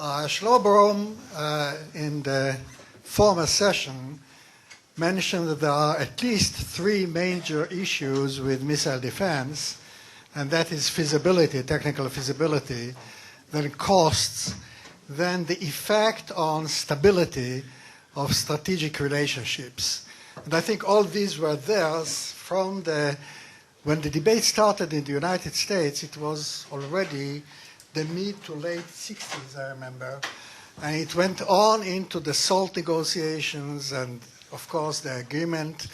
Shlomo in the former session mentioned that there are at least three major issues with missile defense, and that is feasibility, technical feasibility, then costs, then the effect on stability of strategic relationships. And I think all these were there from when the debate started in the United States. It was already the mid to late 60s, I remember, and it went on into the SALT negotiations and, of course, the agreement,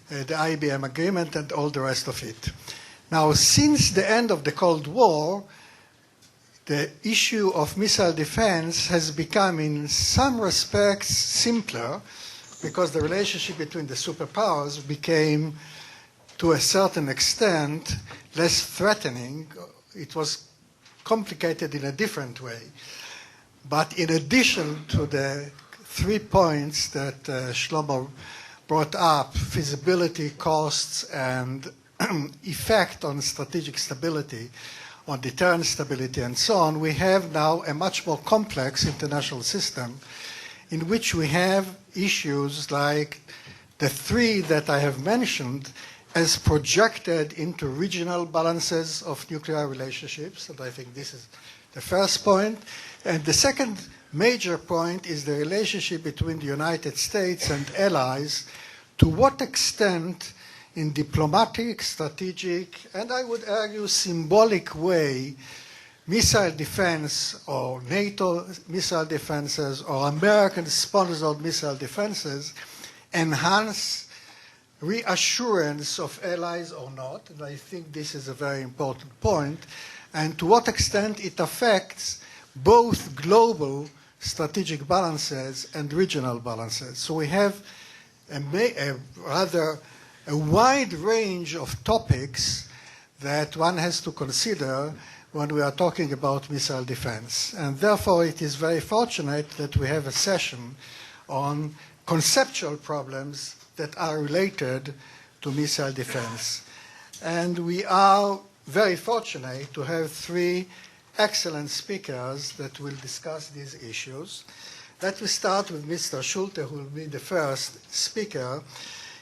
the IBM agreement, and all the rest of it. Now, since the end of the Cold War, the issue of missile defense has become, in some respects, simpler, because the relationship between the superpowers became, to a certain extent, less threatening. It was complicated in a different way. But in addition to the 3 points that Shlomo brought up, feasibility, costs, and effect on strategic stability, on deterrence stability, and so on, we have now a much more complex international system in which we have issues like the three that I have mentioned as projected into regional balances of nuclear relationships, and I think this is the first point. And the second major point is the relationship between the United States and allies. To what extent, in diplomatic, strategic, and I would argue symbolic way, missile defense or NATO missile defenses or American-sponsored missile defenses enhance reassurance of allies or not, and I think this is a very important point, and to what extent it affects both global strategic balances and regional balances. So we have a wide range of topics that one has to consider when we are talking about missile defense. And therefore, it is very fortunate that we have a session on conceptual problems that are related to missile defense. And we are very fortunate to have three excellent speakers that will discuss these issues. Let me start with Mr. Schulte, who will be the first speaker.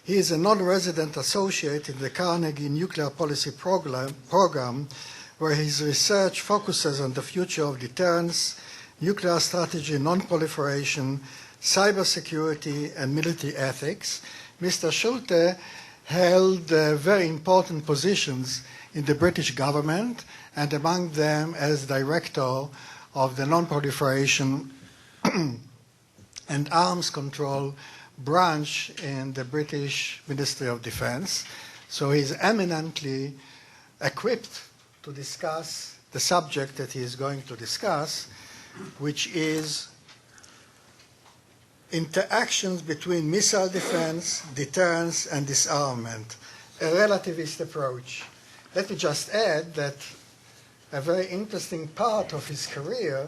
He is a non-resident associate in the Carnegie Nuclear Policy Program, where his research focuses on the future of deterrence, nuclear strategy, non-proliferation, cybersecurity, and military ethics. Mr. Schulte held very important positions in the British government, and among them as director of the non-proliferation and arms control branch in the British Ministry of Defense. So he's eminently equipped to discuss the subject that he is going to discuss, which is interactions between missile defense, deterrence, and disarmament, a relativist approach. Let me just add that a very interesting part of his career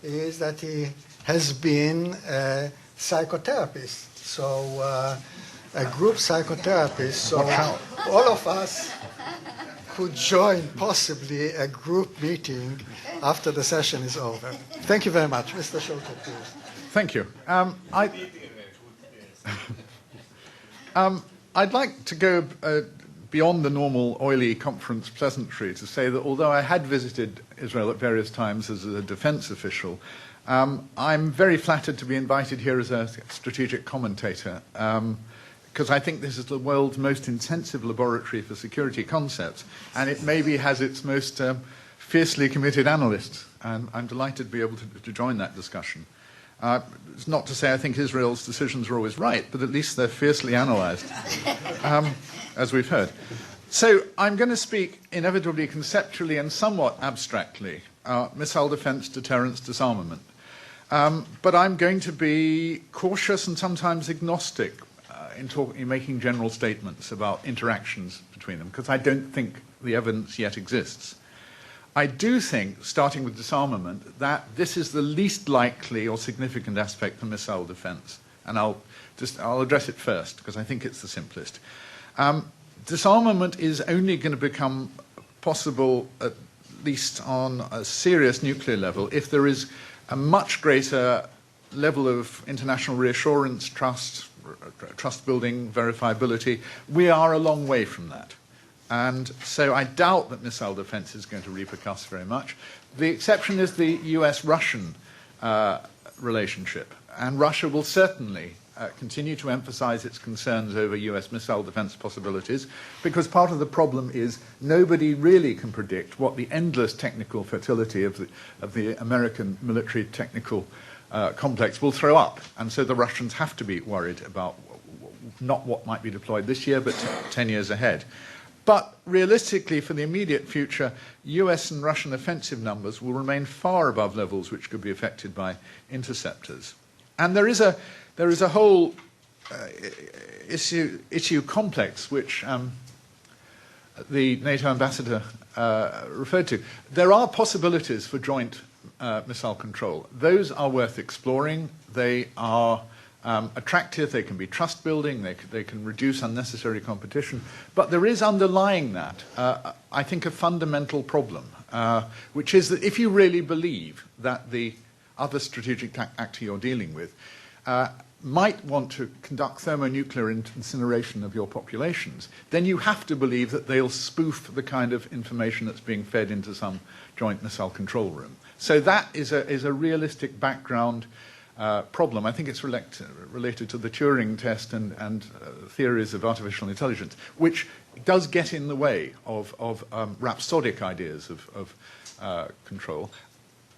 is that he has been a psychotherapist, so a group psychotherapist. So all of us could join possibly a group meeting after the session is over. Thank you very much. Mr. Schulte, please. Thank you. I'd like to go beyond the normal oily conference pleasantry to say that although I had visited Israel at various times as a defense official, I'm very flattered to be invited here as a strategic commentator, because I think this is the world's most intensive laboratory for security concepts, and it maybe has its most fiercely committed analysts, and I'm delighted to be able to join that discussion. It's not to say I think Israel's decisions are always right, but at least they're fiercely analyzed, as we've heard. So I'm going to speak inevitably conceptually and somewhat abstractly, missile defense, deterrence, disarmament. But I'm going to be cautious and sometimes agnostic in making general statements about interactions between them, because I don't think the evidence yet exists. I do think, starting with disarmament, that this is the least likely or significant aspect of missile defense. And I'll address it first, because I think it's the simplest. Disarmament is only going to become possible at least on a serious nuclear level, if there is a much greater level of international reassurance, trust building, verifiability, we are a long way from that. And so I doubt that missile defense is going to repercuss very much. The exception is the US-Russian relationship. And Russia will certainly continue to emphasize its concerns over US missile defense possibilities, because part of the problem is nobody really can predict what the endless technical fertility of the American military technical complex will throw up. And so the Russians have to be worried about not what might be deployed this year, but 10 years ahead. But realistically, for the immediate future, US and Russian offensive numbers will remain far above levels which could be affected by interceptors. And there is a whole issue complex which the NATO ambassador referred to. There are possibilities for joint missile control. Those are worth exploring. They are attractive, they can be trust building, they can reduce unnecessary competition, but there is underlying that, I think, a fundamental problem, which is that if you really believe that the other strategic actor you're dealing with might want to conduct thermonuclear incineration of your populations, then you have to believe that they'll spoof the kind of information that's being fed into some joint missile control room. So that is a realistic background problem. I think it's related to the Turing test and theories of artificial intelligence, which does get in the way of rhapsodic ideas of control.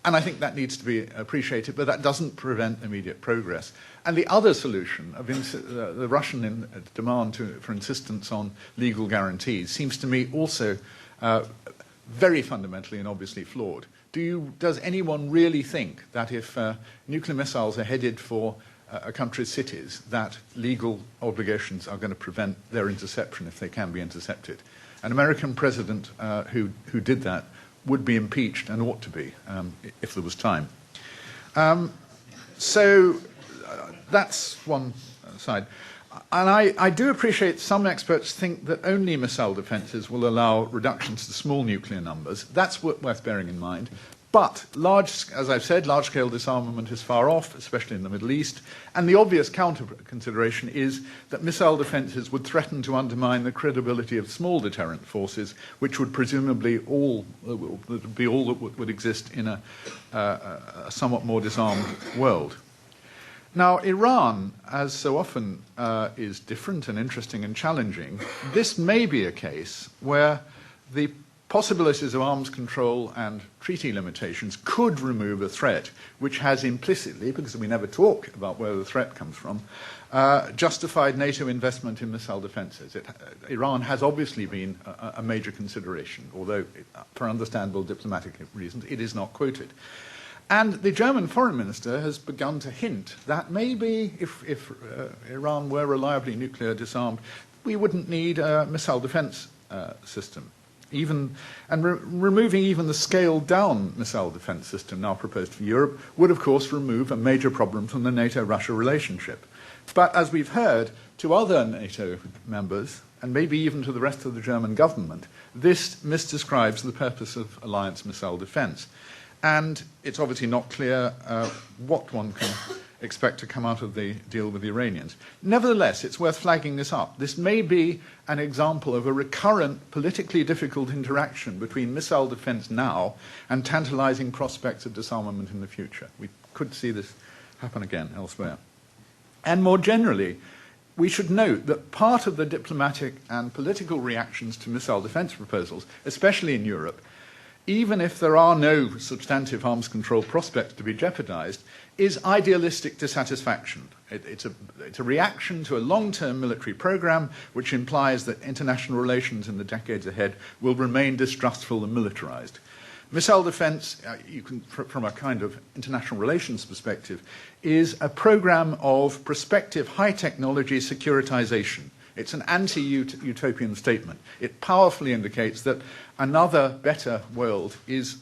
And I think that needs to be appreciated, but that doesn't prevent immediate progress. And the other solution of the Russian demand for insistence on legal guarantees seems to me also very fundamentally and obviously flawed. Does anyone really think that if nuclear missiles are headed for a country's cities, that legal obligations are going to prevent their interception if they can be intercepted? An American president who did that would be impeached and ought to be if there was time. So that's one side. And I do appreciate some experts think that only missile defenses will allow reductions to small nuclear numbers. That's worth bearing in mind. But, as I've said, large-scale disarmament is far off, especially in the Middle East. And the obvious counter-consideration is that missile defenses would threaten to undermine the credibility of small deterrent forces, which would presumably be all that would exist in a somewhat more disarmed world. Now, Iran, as so often is different and interesting and challenging, this may be a case where the possibilities of arms control and treaty limitations could remove a threat which has implicitly, because we never talk about where the threat comes from, justified NATO investment in missile defenses. Iran has obviously been a major consideration, although for understandable diplomatic reasons it is not quoted. And the German foreign minister has begun to hint that maybe if Iran were reliably nuclear disarmed, we wouldn't need a missile defense system. Removing even the scaled-down missile defense system now proposed for Europe would, of course, remove a major problem from the NATO-Russia relationship. But as we've heard, to other NATO members, and maybe even to the rest of the German government, this misdescribes the purpose of alliance missile defense. And it's obviously not clear what one can expect to come out of the deal with the Iranians. Nevertheless, it's worth flagging this up. This may be an example of a recurrent, politically difficult interaction between missile defense now and tantalizing prospects of disarmament in the future. We could see this happen again elsewhere. And more generally, we should note that part of the diplomatic and political reactions to missile defense proposals, especially in Europe, even if there are no substantive arms control prospects to be jeopardized, is idealistic dissatisfaction. It's a reaction to a long-term military program which implies that international relations in the decades ahead will remain distrustful and militarized. Missile defense, from a kind of international relations perspective, is a program of prospective high-technology securitization. It's an anti-utopian statement. It powerfully indicates that another better world is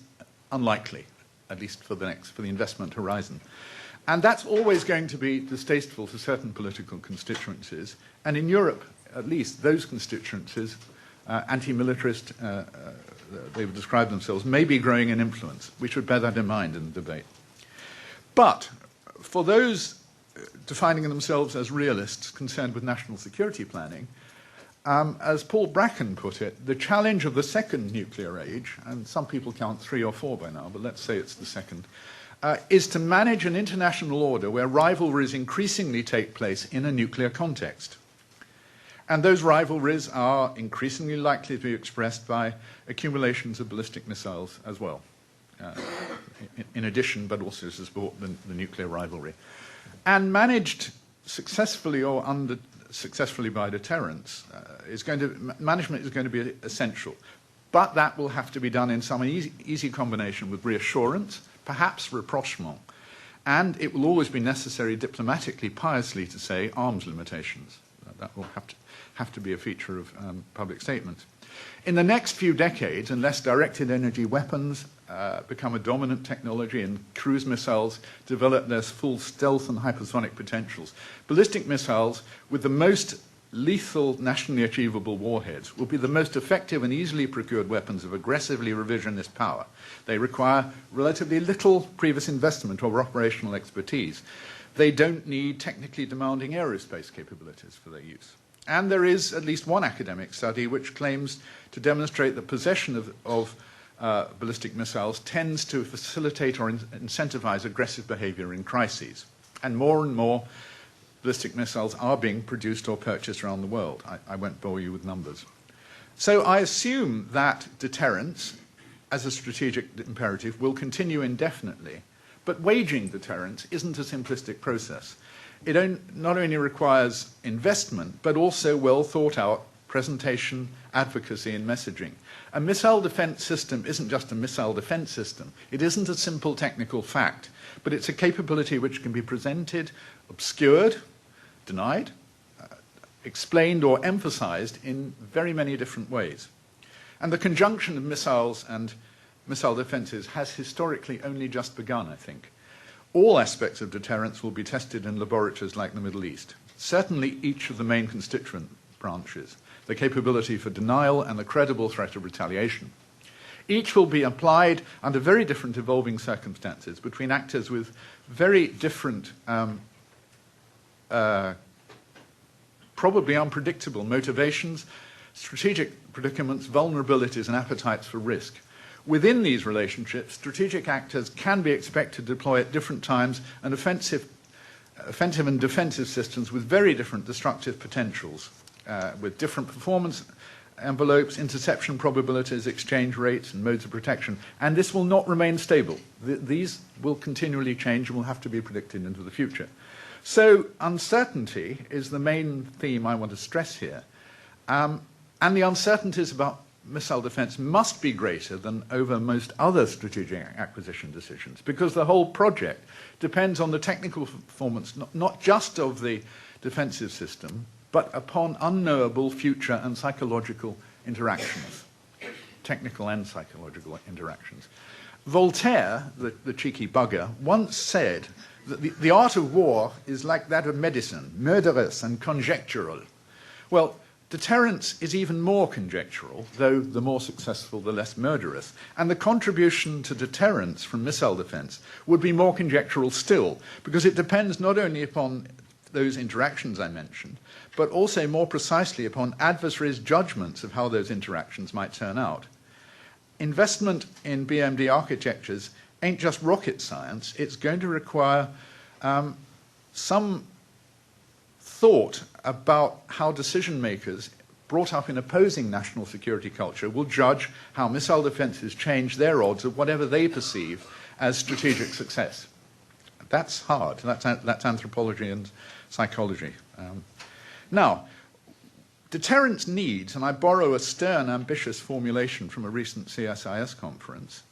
unlikely, at least for the investment horizon. And that's always going to be distasteful to certain political constituencies. And in Europe, at least, those constituencies, anti-militarist they would describe themselves, may be growing in influence. We should bear that in mind in the debate. But for those defining themselves as realists concerned with national security planning, as Paul Bracken put it, the challenge of the second nuclear age, and some people count 3 or 4 by now, but let's say it's the second, is to manage an international order where rivalries increasingly take place in a nuclear context. And those rivalries are increasingly likely to be expressed by accumulations of ballistic missiles as well, in addition, but also to support the nuclear rivalry. And managed successfully or successfully by deterrence, management is going to be essential. But that will have to be done in some easy combination with reassurance, perhaps rapprochement, and it will always be necessary diplomatically, piously to say arms limitations. That will have to be a feature of public statements. In the next few decades, unless directed energy weapons become a dominant technology and cruise missiles develop their full stealth and hypersonic potentials, ballistic missiles with the most lethal nationally achievable warheads will be the most effective and easily procured weapons of aggressively revisionist power. They require relatively little previous investment or operational expertise. They don't need technically demanding aerospace capabilities for their use. And there is at least one academic study which claims to demonstrate that possession of ballistic missiles tends to facilitate or incentivize aggressive behavior in crises. And more ballistic missiles are being produced or purchased around the world. I won't bore you with numbers. So I assume that deterrence, as a strategic imperative, will continue indefinitely. But waging deterrence isn't a simplistic process. It not only requires investment, but also well thought out presentation, advocacy, and messaging. A missile defense system isn't just a missile defense system. It isn't a simple technical fact, but it's a capability which can be presented, obscured, denied, explained, or emphasized in very many different ways. And the conjunction of missiles and missile defenses has historically only just begun, I think. All aspects of deterrence will be tested in laboratories like the Middle East. Certainly each of the main constituent branches, the capability for denial and the credible threat of retaliation. Each will be applied under very different evolving circumstances between actors with very different, probably unpredictable motivations, strategic predicaments, vulnerabilities, and appetites for risk. Within these relationships, strategic actors can be expected to deploy at different times an offensive and defensive systems with very different destructive potentials, with different performance envelopes, interception probabilities, exchange rates, and modes of protection. And this will not remain stable. These will continually change and will have to be predicted into the future. So uncertainty is the main theme I want to stress here. And the uncertainties about missile defense must be greater than over most other strategic acquisition decisions, because the whole project depends on the technical performance, not just of the defensive system, but upon unknowable future and psychological interactions, technical and psychological interactions. Voltaire, the cheeky bugger, once said that the art of war is like that of medicine, murderous and conjectural. Well, deterrence is even more conjectural, though the more successful, the less murderous. And the contribution to deterrence from missile defense would be more conjectural still, because it depends not only upon those interactions I mentioned, but also more precisely upon adversaries' judgments of how those interactions might turn out. Investment in BMD architectures ain't just rocket science. It's going to require some thought about how decision makers brought up in opposing national security culture will judge how missile defenses change their odds of whatever they perceive as strategic success. That's hard. That's anthropology and psychology. Now, deterrence needs, and I borrow a stern, ambitious formulation from a recent CSIS conference,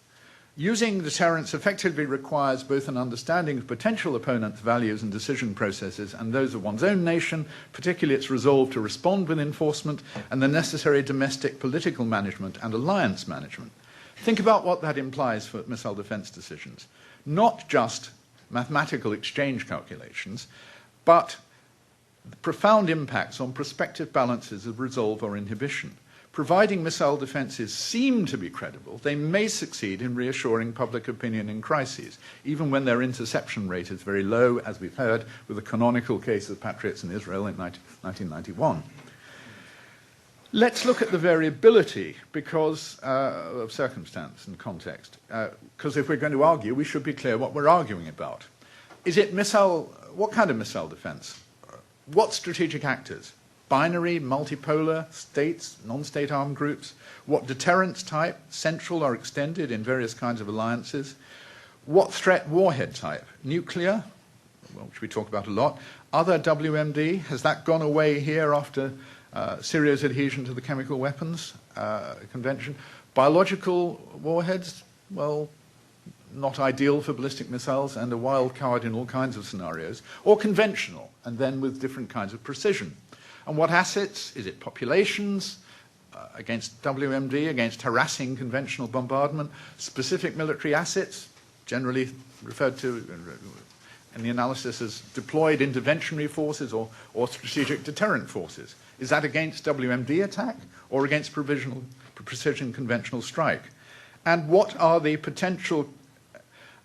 using deterrence effectively requires both an understanding of potential opponents' values and decision processes and those of one's own nation, particularly its resolve to respond with enforcement, and the necessary domestic political management and alliance management. Think about what that implies for missile defense decisions. Not just mathematical exchange calculations, but profound impacts on prospective balances of resolve or inhibition. providing missile defenses seem to be credible, they may succeed in reassuring public opinion in crises, even when their interception rate is very low, as we've heard with the canonical case of Patriots in Israel in 1991. Let's look at the variability because of circumstance and context. Because if we're going to argue, we should be clear what we're arguing about. Is it what kind of missile defense? What strategic actors? Binary, multipolar, states, non-state armed groups? What deterrence type, central or extended in various kinds of alliances? What threat warhead type? Nuclear, which we talk about a lot. Other WMD, has that gone away here after Syria's adhesion to the Chemical Weapons Convention? Biological warheads, well, not ideal for ballistic missiles and a wild card in all kinds of scenarios. Or conventional, and then with different kinds of precision. And what assets? Is it populations against WMD, against harassing conventional bombardment? Specific military assets, generally referred to in the analysis as deployed interventionary forces or strategic deterrent forces. Is that against WMD attack or against precision conventional strike? And what are the potential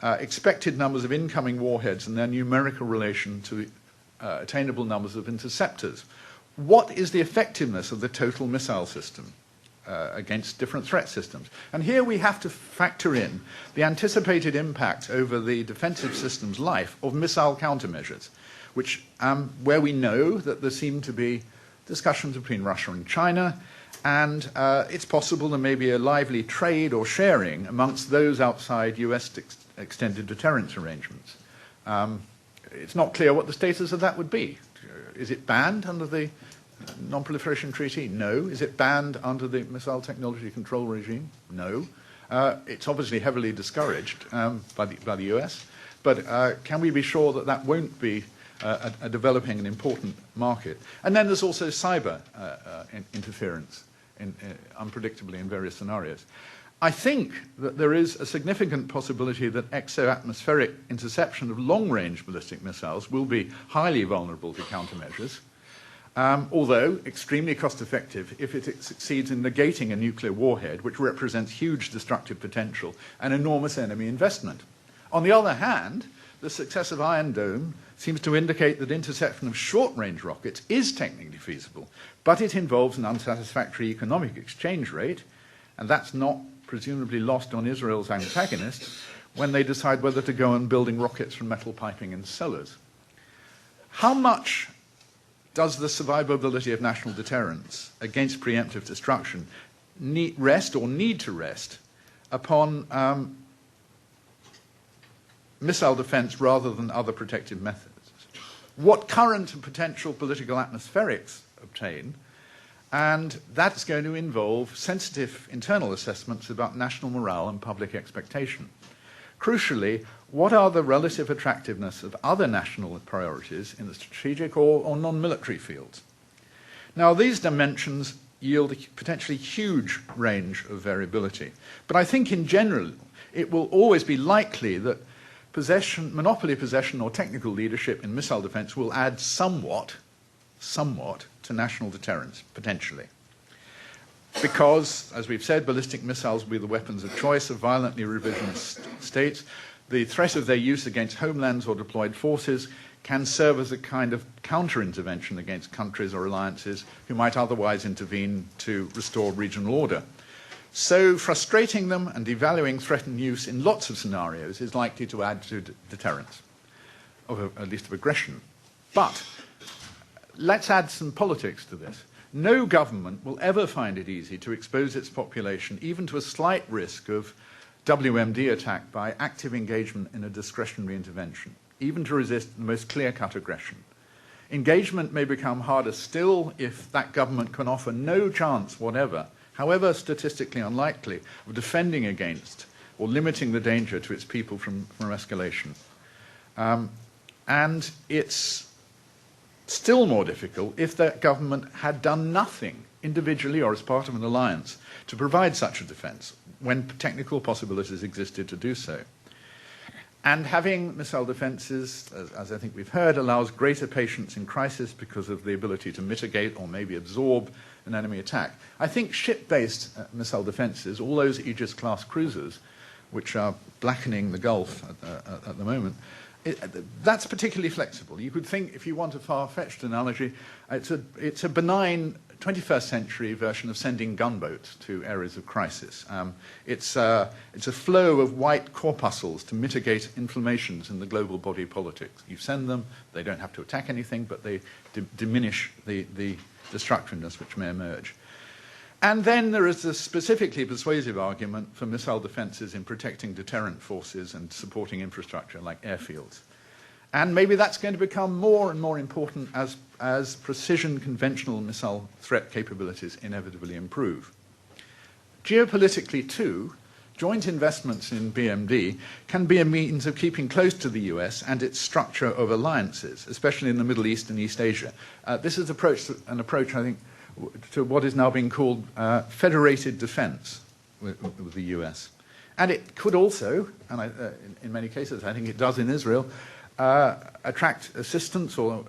expected numbers of incoming warheads and their numerical relation to attainable numbers of interceptors? What is the effectiveness of the total missile system against different threat systems? And here we have to factor in the anticipated impact over the defensive system's life of missile countermeasures, which, where we know that there seem to be discussions between Russia and China, and it's possible there may be a lively trade or sharing amongst those outside US extended deterrence arrangements. It's not clear what the status of that would be. Is it banned under the Non-Proliferation Treaty? No. Is it banned under the Missile Technology Control Regime? No. It's obviously heavily discouraged by the US, but can we be sure that that won't be a developing and important market? And then there's also cyber interference unpredictably in various scenarios. I think that there is a significant possibility that exo-atmospheric interception of long-range ballistic missiles will be highly vulnerable to countermeasures, although extremely cost-effective if it succeeds in negating a nuclear warhead, which represents huge destructive potential and enormous enemy investment. On the other hand, the success of Iron Dome seems to indicate that interception of short-range rockets is technically feasible, but it involves an unsatisfactory economic exchange rate, and that's not presumably lost on Israel's antagonists when they decide whether to go on building rockets from metal piping in cellars. How much does the survivability of national deterrence against preemptive destruction need to rest upon missile defense rather than other protective methods? What current and potential political atmospherics obtain? And that's going to involve sensitive internal assessments about national morale and public expectation. Crucially, what are the relative attractiveness of other national priorities in the strategic or non-military fields? Now, these dimensions yield a potentially huge range of variability. But I think in general, it will always be likely that monopoly possession or technical leadership in missile defense will add somewhat to national deterrence, potentially. Because, as we've said, ballistic missiles will be the weapons of choice of violently revisionist states. The threat of their use against homelands or deployed forces can serve as a kind of counter-intervention against countries or alliances who might otherwise intervene to restore regional order. So frustrating them and devaluing threatened use in lots of scenarios is likely to add to deterrence, at least of aggression. But let's add some politics to this. No government will ever find it easy to expose its population even to a slight risk of WMD attack by active engagement in a discretionary intervention, even to resist the most clear-cut aggression. Engagement may become harder still if that government can offer no chance whatever, however statistically unlikely, of defending against or limiting the danger to its people from escalation. And it's still more difficult if that government had done nothing, individually or as part of an alliance, to provide such a defense, when technical possibilities existed to do so. And having missile defenses, as I think we've heard, allows greater patience in crisis because of the ability to mitigate or maybe absorb an enemy attack. I think ship-based missile defenses, all those Aegis-class cruisers, which are blackening the Gulf at the moment, that's particularly flexible. You could think, if you want a far-fetched analogy, it's a benign 21st century version of sending gunboats to areas of crisis. It's a flow of white corpuscles to mitigate inflammations in the global body politics. You send them, they don't have to attack anything, but they diminish the destructiveness which may emerge. And then there is the specifically persuasive argument for missile defenses in protecting deterrent forces and supporting infrastructure like airfields. And maybe that's going to become more and more important as precision conventional missile threat capabilities inevitably improve. Geopolitically, too, joint investments in BMD can be a means of keeping close to the US and its structure of alliances, especially in the Middle East and East Asia. This is an approach, I think, to what is now being called federated defense with the US. And it could also, and in many cases I think it does in Israel, attract assistance or,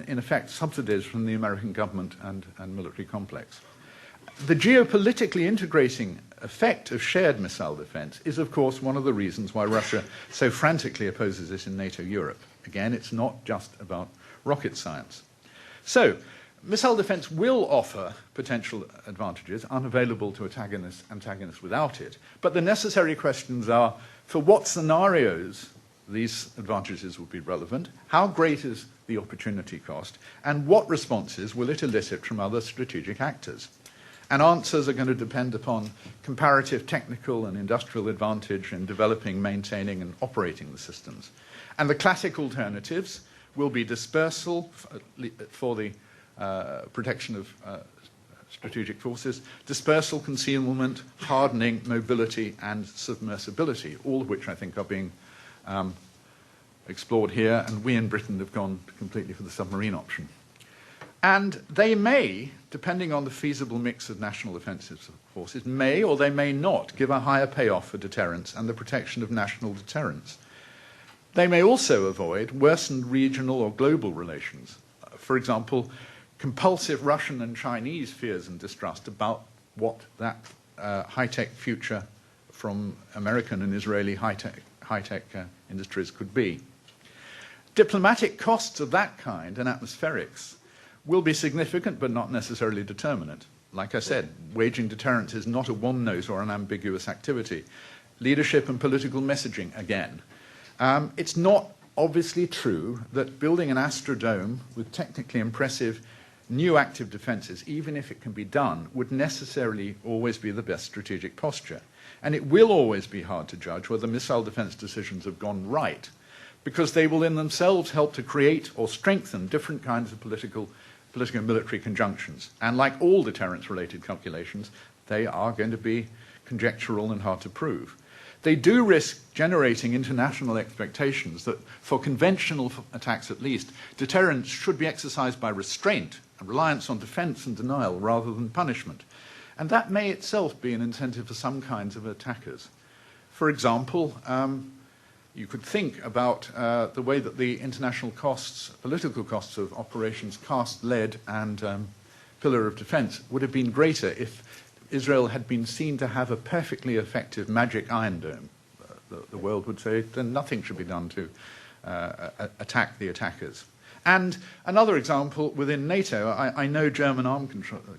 in effect, subsidies from the American government and military complex. The geopolitically integrating effect of shared missile defense is, of course, one of the reasons why Russia so frantically opposes it in NATO Europe. Again, it's not just about rocket science. So, missile defense will offer potential advantages unavailable to antagonists without it, but the necessary questions are, for what scenarios these advantages will be relevant, how great is the opportunity cost, and what responses will it elicit from other strategic actors? And answers are going to depend upon comparative technical and industrial advantage in developing, maintaining, and operating the systems. And the classic alternatives will be dispersal for the protection of strategic forces, dispersal, concealment, hardening, mobility, and submersibility, all of which I think are being explored here, and we in Britain have gone completely for the submarine option. And they may, depending on the feasible mix of national defensive forces, may or they may not give a higher payoff for deterrence and the protection of national deterrence. They may also avoid worsened regional or global relations. For example, compulsive Russian and Chinese fears and distrust about what that high-tech future from American and Israeli high-tech industries could be. Diplomatic costs of that kind and atmospherics will be significant but not necessarily determinant. Like I said, waging deterrence is not a one-note or an ambiguous activity. Leadership and political messaging, again. It's not obviously true that building an Astrodome with technically impressive new active defenses, even if it can be done, would necessarily always be the best strategic posture. And it will always be hard to judge whether missile defense decisions have gone right, because they will in themselves help to create or strengthen different kinds of political and military conjunctions. And like all deterrence-related calculations, they are going to be conjectural and hard to prove. They do risk generating international expectations that, for conventional attacks at least, deterrence should be exercised by restraint and reliance on defense and denial rather than punishment. And that may itself be an incentive for some kinds of attackers. For example, you could think about the way that the international costs, political costs of operations Cast, Lead, and Pillar of Defense would have been greater if Israel had been seen to have a perfectly effective magic iron dome. The world would say then nothing should be done to attack the attackers. And another example within NATO, I know German arm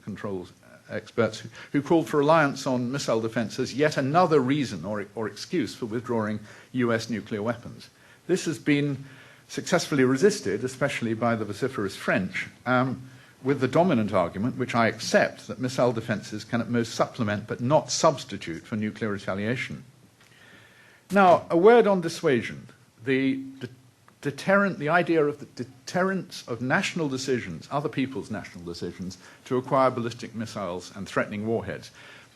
controls experts who called for reliance on missile defense as yet another reason or excuse for withdrawing US nuclear weapons. This has been successfully resisted, especially by the vociferous French, with the dominant argument, which I accept, that missile defenses can at most supplement but not substitute for nuclear retaliation. Now, a word on dissuasion. The idea of the deterrence of national decisions, other people's national decisions, to acquire ballistic missiles and threatening warheads,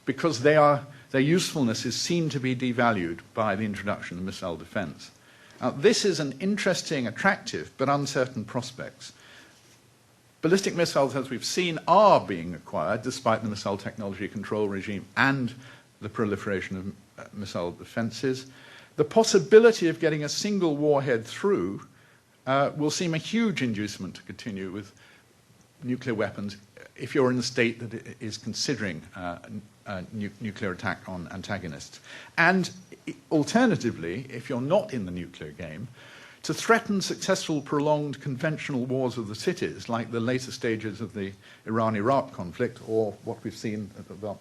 because their usefulness is seen to be devalued by the introduction of missile defense. Now, this is an interesting, attractive, but uncertain prospect. Ballistic missiles, as we've seen, are being acquired despite the missile technology control regime and the proliferation of missile defenses. The possibility of getting a single warhead through will seem a huge inducement to continue with nuclear weapons if you're in a state that is considering a nuclear attack on antagonists. And alternatively, if you're not in the nuclear game, to threaten successful, prolonged conventional wars of the cities, like the later stages of the Iran-Iraq conflict, or what we've seen about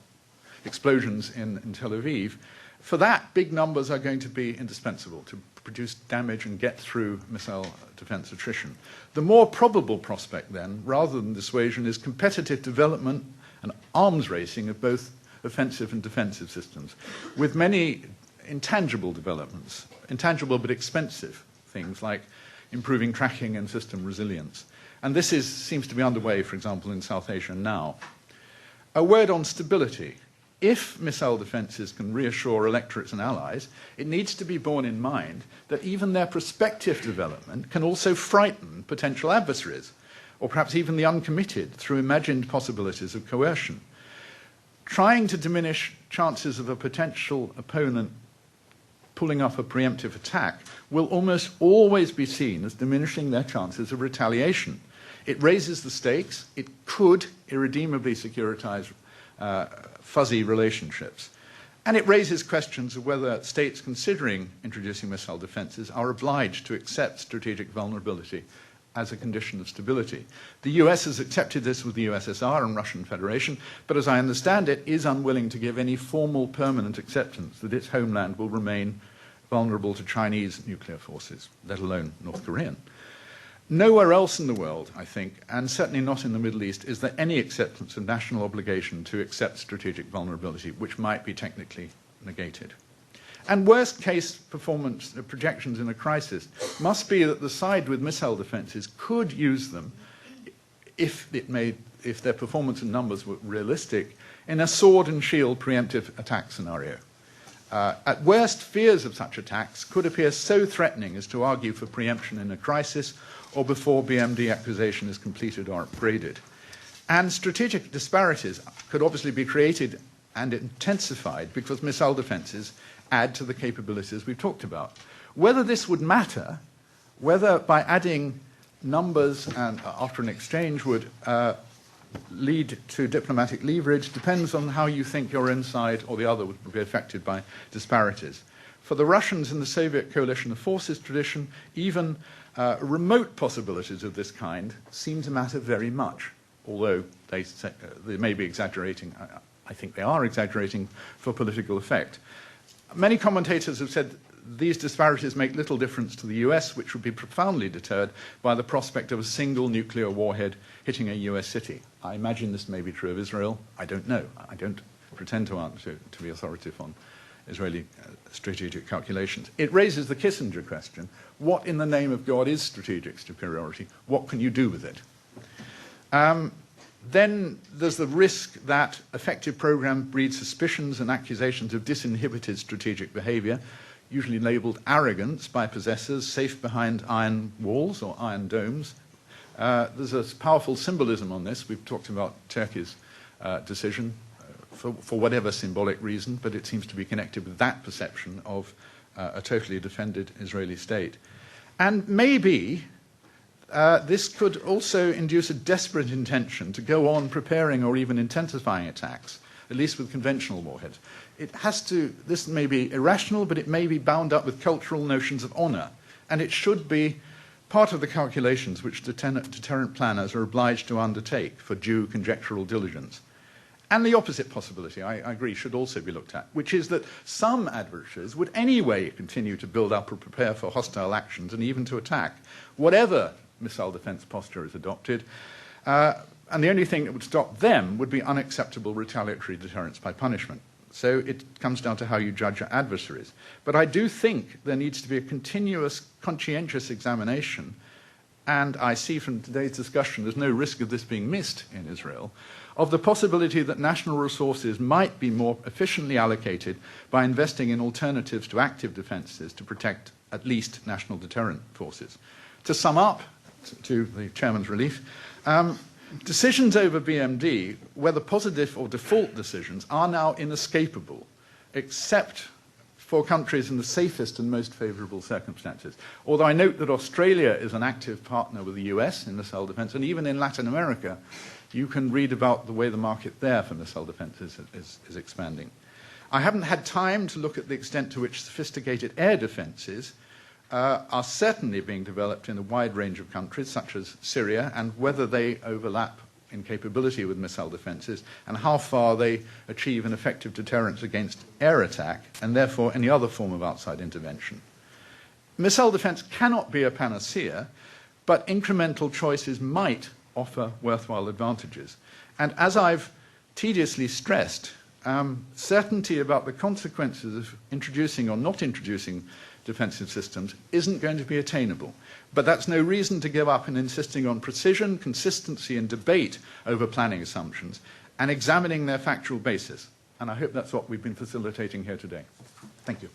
explosions in Tel Aviv, for that, big numbers are going to be indispensable to produce damage and get through missile defense attrition. The more probable prospect, then, rather than dissuasion, is competitive development and arms racing of both offensive and defensive systems, with many intangible developments, intangible but expensive things like improving tracking and system resilience. And this seems to be underway, for example, in South Asia now. A word on stability. If missile defenses can reassure electorates and allies, it needs to be borne in mind that even their prospective development can also frighten potential adversaries, or perhaps even the uncommitted, through imagined possibilities of coercion. Trying to diminish chances of a potential opponent pulling off a preemptive attack will almost always be seen as diminishing their chances of retaliation. It raises the stakes. It could irredeemably securitize fuzzy relationships. And it raises questions of whether states considering introducing missile defenses are obliged to accept strategic vulnerability as a condition of stability. The US has accepted this with the USSR and Russian Federation, but as I understand it, is unwilling to give any formal permanent acceptance that its homeland will remain vulnerable to Chinese nuclear forces, let alone North Korean. Nowhere else in the world, I think, and certainly not in the Middle East, is there any acceptance of national obligation to accept strategic vulnerability, which might be technically negated. And worst case performance projections in a crisis must be that the side with missile defenses could use them, if their performance and numbers were realistic, in a sword and shield preemptive attack scenario. At worst, fears of such attacks could appear so threatening as to argue for preemption in a crisis or before BMD acquisition is completed or upgraded. And strategic disparities could obviously be created and intensified because missile defenses add to the capabilities we've talked about. Whether this would matter, whether by adding numbers and after an exchange would lead to diplomatic leverage, depends on how you think your own side or the other would be affected by disparities. For the Russians in the Soviet coalition of forces tradition, even remote possibilities of this kind seem to matter very much, although they may be exaggerating. I think they are exaggerating for political effect. Many commentators have said these disparities make little difference to the US, which would be profoundly deterred by the prospect of a single nuclear warhead hitting a US city. I imagine this may be true of Israel. I don't know. I don't pretend to be authoritative on Israeli strategic calculations. It raises the Kissinger question. What in the name of God is strategic superiority? What can you do with it? Then there's the risk that effective program breeds suspicions and accusations of disinhibited strategic behavior, usually labeled arrogance by possessors safe behind iron walls or iron domes. There's a powerful symbolism on this. We've talked about Turkey's decision for whatever symbolic reason, but it seems to be connected with that perception of a totally defended Israeli state. And maybe this could also induce a desperate intention to go on preparing or even intensifying attacks, at least with conventional warheads. This may be irrational, but it may be bound up with cultural notions of honor, and it should be part of the calculations which deterrent planners are obliged to undertake for due conjectural diligence. And the opposite possibility, I agree, should also be looked at, which is that some adversaries would anyway continue to build up or prepare for hostile actions and even to attack, whatever missile defense posture is adopted. And the only thing that would stop them would be unacceptable retaliatory deterrence by punishment. So it comes down to how you judge your adversaries. But I do think there needs to be a continuous, conscientious examination, and I see from today's discussion there's no risk of this being missed in Israel, of the possibility that national resources might be more efficiently allocated by investing in alternatives to active defenses to protect at least national deterrent forces. To sum up, to the chairman's relief, decisions over BMD, whether positive or default decisions, are now inescapable, except for countries in the safest and most favourable circumstances. Although I note that Australia is an active partner with the US in missile defence, and even in Latin America, you can read about the way the market there for missile defense is expanding. I haven't had time to look at the extent to which sophisticated air defenses are certainly being developed in a wide range of countries, such as Syria, and whether they overlap in capability with missile defenses, and how far they achieve an effective deterrence against air attack, and therefore any other form of outside intervention. Missile defense cannot be a panacea, but incremental choices might offer worthwhile advantages. And as I've tediously stressed, certainty about the consequences of introducing or not introducing defensive systems isn't going to be attainable. But that's no reason to give up in insisting on precision, consistency, and debate over planning assumptions and examining their factual basis. And I hope that's what we've been facilitating here today. Thank you.